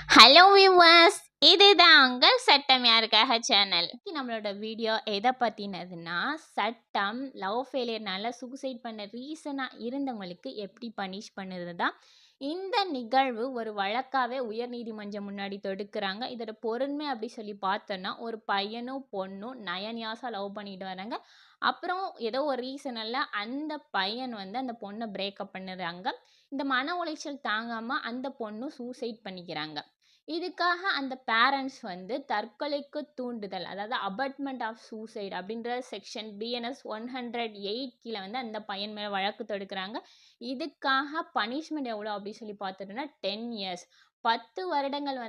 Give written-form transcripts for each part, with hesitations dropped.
Hello viewers, இதுதான் உங்கள் சட்டம் யாருக்காக சேனல். நம்மளோட வீடியோ எதை பற்றினதுன்னா, சட்டம் லவ் ஃபெயிலியர்னால சூசைட் பண்ண ரீசனாக இருந்தவங்களுக்கு எப்படி பனிஷ் பண்ணுறது தான் இந்த நிகழ்வு ஒரு வழக்காகவே உயர்நீதிமன்றம் முன்னாடி தொடுக்கிறாங்க. இதோட பொருண்மை அப்படி சொல்லி பார்த்தோன்னா, ஒரு பையனும் பொண்ணும் 9 இயர்ஸாக லவ் பண்ணிட்டு வராங்க. அப்புறம் ஏதோ ஒரு ரீசனால அந்த பையன் அந்த பொண்ணை பிரேக்கப் பண்ணுறாங்க. இந்த மன உளைச்சல் தாங்காமல் அந்த பொண்ணும் சூசைட் பண்ணிக்கிறாங்க. இதுக்காக அந்த பேரண்ட்ஸ் தற்கொலைக்கு தூண்டுதல், அதாவது அபட்மெண்ட் ஆஃப் சூசைட் அப்படின்ற செக்ஷன் பிஎன்எஸ் 108 கீழே அந்த பையன் மேலே வழக்கு தொடுக்கிறாங்க. இதுக்காக பனிஷ்மெண்ட் எவ்வளோ அப்படின்னு சொல்லி பார்த்துட்டோன்னா 10 இயர்ஸ் 10 வருடங்கள்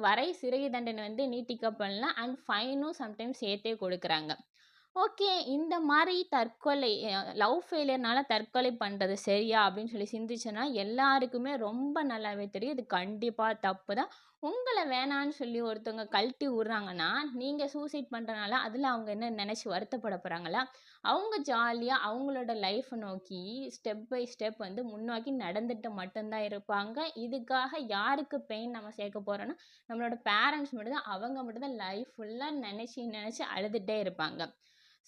வரை சிறை தண்டனை நீட்டிக்கப்படலாம். அண்ட் ஃபைனும் சம்டைம்ஸ் சேர்த்தே கொடுக்குறாங்க. ஓகே, இந்த மாதிரி தற்கொலை லவ் ஃபெயிலியர்னால தற்கொலை பண்ணுறது சரியா அப்படின்னு சொல்லி சிந்திச்சோன்னா எல்லாருக்குமே ரொம்ப நல்லாவே தெரியும் இது கண்டிப்பாக தப்பு தான். உங்களை வேணான்னு சொல்லி ஒருத்தவங்க கழட்டி விட்றாங்கன்னா, நீங்கள் சூசைட் பண்ணுறனால அதில் அவங்க என்ன நினச்சி வருத்தப்பட போகிறாங்களா? அவங்க ஜாலியாக அவங்களோட லைஃப்பை நோக்கி ஸ்டெப் பை ஸ்டெப் முன்னோக்கி நடந்துட்டு மட்டும்தான் இருப்பாங்க. இதுக்காக யாருக்கு பெயின் நம்ம சேர்க்க போகிறோன்னா, நம்மளோட பேரண்ட்ஸ் மட்டும்தான். அவங்க மட்டும்தான் லைஃப் ஃபுல்லாக நினச்சி அழுதுகிட்டே இருப்பாங்க.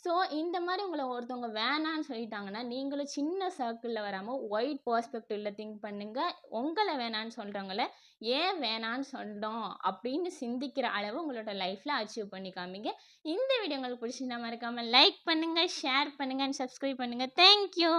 ஸோ இந்த மாதிரி உங்களை ஒருத்தவங்க வேணான்னு சொல்லிட்டாங்கன்னா, நீங்களும் சின்ன சர்க்கிளில் வராமல் ஒயிட் பெர்ஸ்பெக்டிவில் திங்க் பண்ணுங்கள். உங்களை வேணான்னு சொல்கிறவங்கள ஏன் வேணான்னு சொல்கிறோம் அப்படின்னு சிந்திக்கிற அளவு உங்களோட லைஃப்பில் அச்சீவ் பண்ணி காமிங்க. இந்த வீடியோ உங்களுக்கு பிடிச்சிருந்தா மறக்காமல் லைக் பண்ணுங்கள், ஷேர் பண்ணுங்கள் அண்ட் சப்ஸ்கிரைப் பண்ணுங்கள். தேங்க்யூ.